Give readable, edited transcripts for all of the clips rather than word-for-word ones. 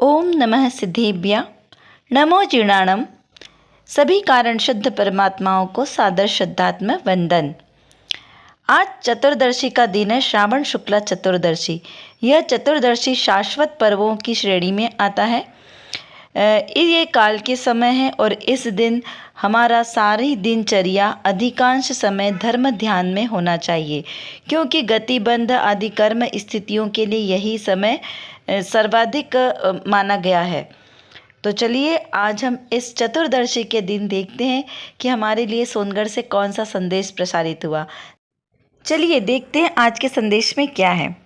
ओम नमः सिद्धेभ्य। नमो जीर्णाणम। सभी कारण शुद्ध परमात्माओं को सादर श्रद्धात्मक वंदन। आज चतुर्दशी का दिन है, श्रावण शुक्ला चतुर्दशी। यह चतुर्दशी शाश्वत पर्वों की श्रेणी में आता है। ये काल के समय है और इस दिन हमारा सारी दिनचर्या अधिकांश समय धर्म ध्यान में होना चाहिए, क्योंकि गतिबंध आदि कर्म स्थितियों के लिए यही समय सर्वाधिक माना गया है। तो चलिए आज हम इस चतुर्दशी के दिन देखते हैं कि हमारे लिए सोनगढ़ से कौन सा संदेश प्रसारित हुआ। चलिए देखते हैं आज के संदेश में क्या है।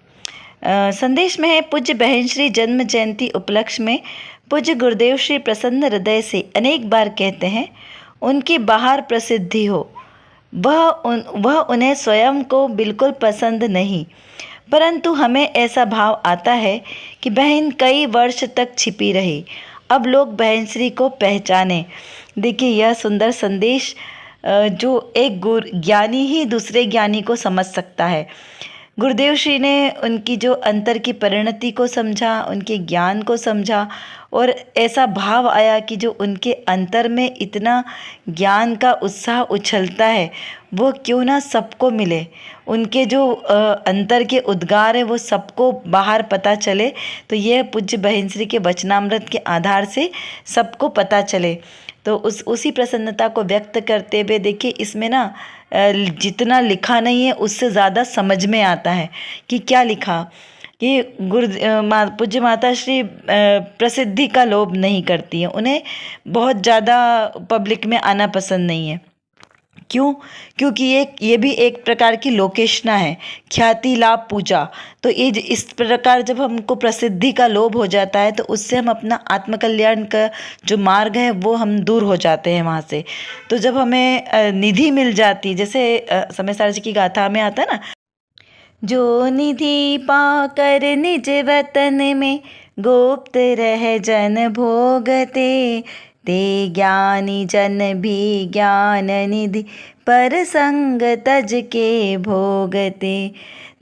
संदेश में है, पूज्य बहन श्री जन्म जयंती उपलक्ष्य में पूज्य गुरुदेव श्री प्रसन्न हृदय से अनेक बार कहते हैं, उनकी बाहर प्रसिद्धि हो वह उन्हें स्वयं को बिल्कुल पसंद नहीं, परंतु हमें ऐसा भाव आता है कि बहन कई वर्ष तक छिपी रही, अब लोग बहन श्री को पहचाने। देखिए यह सुंदर संदेश जो एक ज्ञानी ही दूसरे ज्ञानी को समझ सकता है। गुरुदेव श्री ने उनकी जो अंतर की परिणति को समझा, उनके ज्ञान को समझा और ऐसा भाव आया कि जो उनके अंतर में इतना ज्ञान का उत्साह उछलता है वो क्यों ना सबको मिले। उनके जो अंतर के उद्गार है वो सबको बाहर पता चले। तो यह पूज्य बहन श्री के वचनामृत के आधार से सबको पता चले। तो उसी प्रसन्नता को व्यक्त करते हुए देखिए इसमें ना जितना लिखा नहीं है उससे ज़्यादा समझ में आता है कि क्या लिखा। कि पूज्य माता श्री प्रसिद्धि का लोभ नहीं करती हैं, उन्हें बहुत ज़्यादा पब्लिक में आना पसंद नहीं है। क्यों? क्योंकि ये भी एक प्रकार की लोकेशना है, ख्याति लाभ पूजा। तो ये इस प्रकार जब हमको प्रसिद्धि का लोभ हो जाता है तो उससे हम अपना आत्मकल्याण का जो मार्ग है वो हम दूर हो जाते हैं वहाँ से। तो जब हमें निधि मिल जाती, जैसे समय सार जी की गाथा में आता है ना, जो निधि पाकर निज वतन में गुप्त रह जन भोगते, ते ज्ञानी जन भी ज्ञान निधि पर संग तज के भोगते।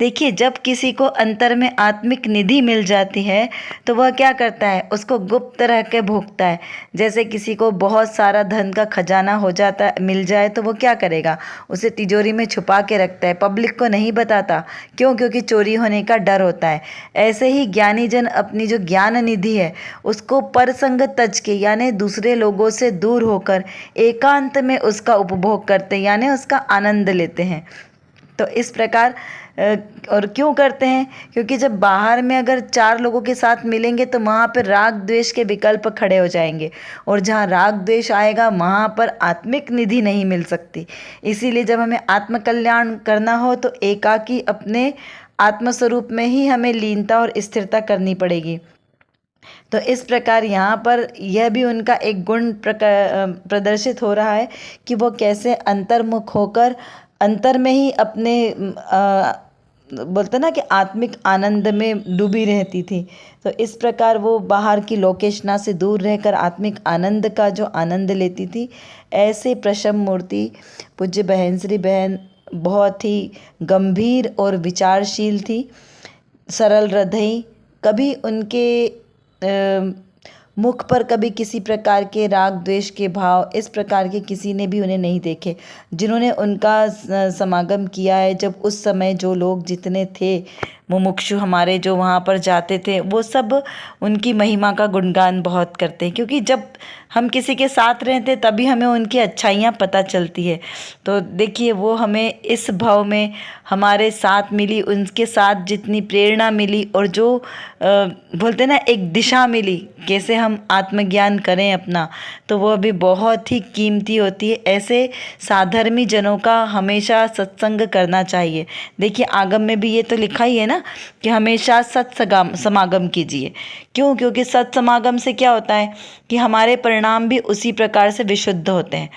देखिए जब किसी को अंतर में आत्मिक निधि मिल जाती है तो वह क्या करता है, उसको गुप्त रह के भोगता है। जैसे किसी को बहुत सारा धन का खजाना हो जाता मिल जाए तो वो क्या करेगा, उसे तिजोरी में छुपा के रखता है, पब्लिक को नहीं बताता। क्यों? क्योंकि चोरी होने का डर होता है। ऐसे ही ज्ञानी जन अपनी जो ज्ञान निधि है उसको परसंग तज के यानी दूसरे लोगों से दूर होकर एकांत में उसका उपभोग करते हैं, यानी उसका आनंद लेते हैं। तो इस प्रकार और क्यों करते हैं? क्योंकि जब बाहर में अगर 4 लोगों के साथ मिलेंगे तो वहाँ पर राग द्वेष के विकल्प खड़े हो जाएंगे, और जहाँ राग द्वेष आएगा वहाँ पर आत्मिक निधि नहीं मिल सकती। इसीलिए जब हमें आत्मकल्याण करना हो तो एकाकी अपने आत्मस्वरूप में ही हमें लीनता और स्थिरता करनी पड़ेगी। तो इस प्रकार यहाँ पर यह भी उनका एक गुण प्रदर्शित हो रहा है कि वो कैसे अंतर्मुख होकर अंतर में ही अपने बोलते ना कि आत्मिक आनंद में डूबी रहती थी। तो इस प्रकार वो बाहर की लोकेशना से दूर रहकर आत्मिक आनंद का जो आनंद लेती थी। ऐसे प्रशम मूर्ति पूज्य बहन श्री बहन बहुत ही गंभीर और विचारशील थी, सरल हृदय। कभी उनके मुख पर कभी किसी प्रकार के राग द्वेष के भाव इस प्रकार के किसी ने भी उन्हें नहीं देखे। जिन्होंने उनका समागम किया है, जब उस समय जो लोग जितने थे मुमुक्षु हमारे जो वहाँ पर जाते थे वो सब उनकी महिमा का गुणगान बहुत करते हैं, क्योंकि जब हम किसी के साथ रहते तभी हमें उनकी अच्छाइयाँ पता चलती है। तो देखिए वो हमें इस भाव में हमारे साथ मिली, उनके साथ जितनी प्रेरणा मिली और जो बोलते ना एक दिशा मिली कैसे हम आत्मज्ञान करें अपना, तो वह भी बहुत ही कीमती होती है। ऐसे साधर्मी जनों का हमेशा सत्संग करना चाहिए। देखिए आगम में भी ये तो लिखा ही है ना कि हमेशा समागम कीजिए। क्यों? क्योंकि सत्समागम से क्या होता है कि हमारे परिणाम भी उसी प्रकार से विशुद्ध होते हैं।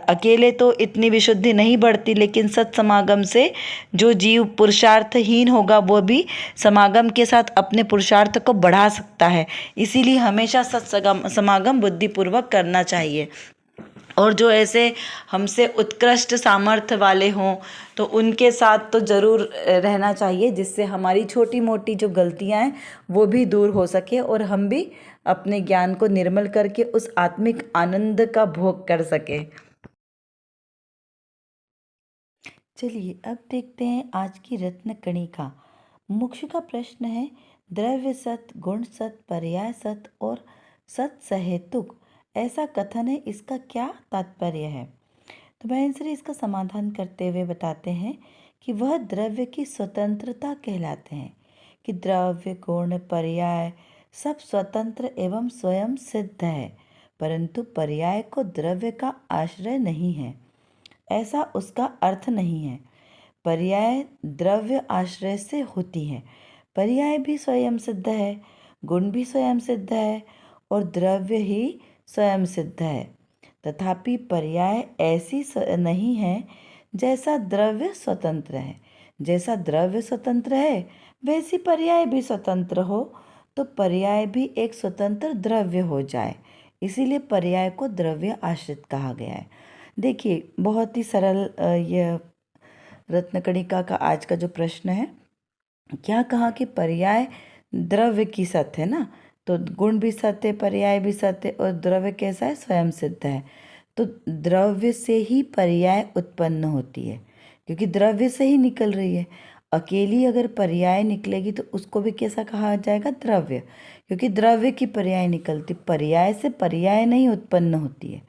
अकेले तो इतनी विशुद्धि नहीं बढ़ती, लेकिन सत्समागम से जो जीव पुरुषार्थहीन होगा वो भी समागम के साथ अपने पुरुषार्थ को बढ़ा सकता है। इसीलिए हमेशा सत्समागम बुद्धिपूर्वक करना चाहिए। और जो ऐसे हमसे उत्कृष्ट सामर्थ्य वाले हों तो उनके साथ तो ज़रूर रहना चाहिए, जिससे हमारी छोटी मोटी जो गलतियां हैं वो भी दूर हो सके और हम भी अपने ज्ञान को निर्मल करके उस आत्मिक आनंद का भोग कर सके। चलिए अब देखते हैं आज की रत्न कणिका। मोक्ष का प्रश्न है, द्रव्य सत, गुण सत, पर्याय सत और सत सहेतुक ऐसा कथन है, इसका क्या तात्पर्य है? तो बहन श्री इसका समाधान करते हुए बताते हैं कि वह द्रव्य की स्वतंत्रता कहलाते हैं कि द्रव्य, गुण, पर्याय सब स्वतंत्र एवं स्वयं सिद्ध है, परंतु पर्याय को द्रव्य का आश्रय नहीं है, ऐसा उसका अर्थ नहीं है। पर्याय द्रव्य आश्रय से होती है। पर्याय भी स्वयं सिद्ध है, गुण भी स्वयं सिद्ध है और द्रव्य ही स्वयं सिद्ध है। तथापि पर्याय ऐसी नहीं है जैसा द्रव्य स्वतंत्र है। जैसा द्रव्य स्वतंत्र है वैसी पर्याय भी स्वतंत्र हो, तो पर्याय भी एक स्वतंत्र द्रव्य हो जाए। इसीलिए पर्याय को द्रव्य आश्रित कहा गया है। देखिए बहुत ही सरल यह रत्नकणिका का आज का जो प्रश्न है, क्या कहा कि पर्याय द्रव्य की सत है ना, तो गुण भी सत्य, पर्याय भी सत्य और द्रव्य कैसा है, स्वयं सिद्ध है। तो द्रव्य से ही पर्याय उत्पन्न होती है, क्योंकि द्रव्य से ही निकल रही है। अकेली अगर पर्याय निकलेगी तो उसको भी कैसा कहा जाएगा, द्रव्य, क्योंकि द्रव्य की पर्याय निकलती। पर्याय से पर्याय नहीं उत्पन्न होती है,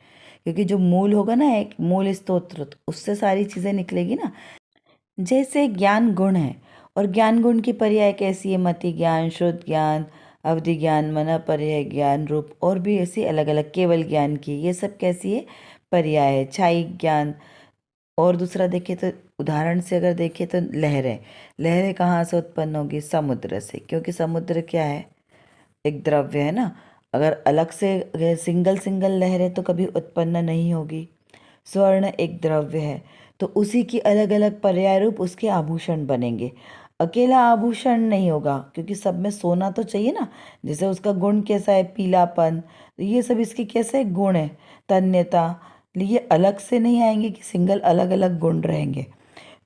क्योंकि जो मूल होगा ना, एक मूल स्तोत्र, उससे सारी चीज़ें निकलेगी ना। जैसे ज्ञान गुण है और ज्ञान गुण की पर्याय कैसी है, मति ज्ञान, शुद्ध ज्ञान, अवधि ज्ञान, मन पर्याय ज्ञान, रूप और भी ऐसी अलग अलग, केवल ज्ञान की, ये सब कैसी है, पर्याय है। छाई ज्ञान। और दूसरा देखिए तो उदाहरण से अगर देखिए तो लहरें, लहरें कहाँ से उत्पन्न होगी, समुद्र से, क्योंकि समुद्र क्या है, एक द्रव्य है ना। अगर अलग से सिंगल सिंगल लहरें तो कभी उत्पन्न नहीं होगी। स्वर्ण एक द्रव्य है, तो उसी की अलग अलग पर्याय रूप उसके आभूषण बनेंगे। अकेला आभूषण नहीं होगा, क्योंकि सब में सोना तो चाहिए ना। जैसे उसका गुण कैसा है, पीलापन, तो ये सब इसके कैसे गुण है, तन्यता, ये अलग से नहीं आएंगे कि सिंगल अलग अलग गुण रहेंगे।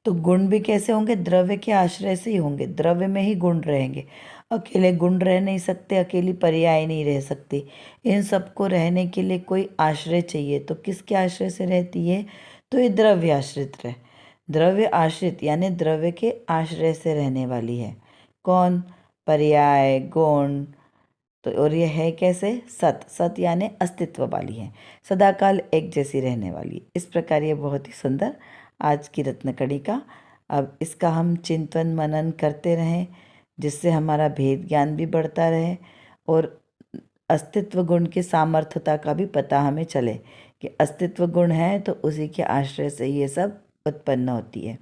तो गुण भी कैसे होंगे, द्रव्य के आश्रय से ही होंगे, द्रव्य में ही गुण रहेंगे। अकेले गुण रह नहीं सकते, अकेली पर्याय नहीं रह सकती। इन सबको रहने के लिए कोई आश्रय चाहिए। तो किसके आश्रय से रहती है, तो ये द्रव्य आश्रित रहे। द्रव्य आश्रित यानी द्रव्य के आश्रय से रहने वाली है। कौन, पर्याय, गुण। तो और ये है कैसे, सत, सत यानी अस्तित्व वाली है, सदाकाल एक जैसी रहने वाली। इस प्रकार ये बहुत ही सुंदर आज की रत्नकणिका। अब इसका हम चिंतन मनन करते रहें, जिससे हमारा भेद ज्ञान भी बढ़ता रहे और अस्तित्व गुण की सामर्थ्यता का भी पता हमें चले कि अस्तित्व गुण है तो उसी के आश्रय से ये सब उत्पन्न होती है।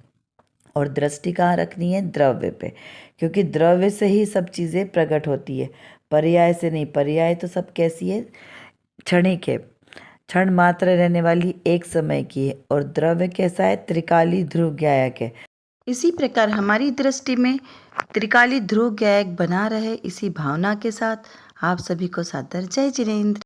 और दृष्टि कहाँ रखनी है, द्रव्य पे, क्योंकि द्रव्य से ही सब चीज़ें प्रकट होती है, पर्याय से नहीं। पर्याय तो सब कैसी है, क्षणिक है, क्षण मात्र रहने वाली, एक समय की है। और द्रव्य कैसा है, त्रिकाली ध्रुव ज्ञायक है। इसी प्रकार हमारी दृष्टि में त्रिकाली ध्रुव ज्ञायक बना रहे, इसी भावना के साथ आप सभी को सादर जय जिनेंद्र।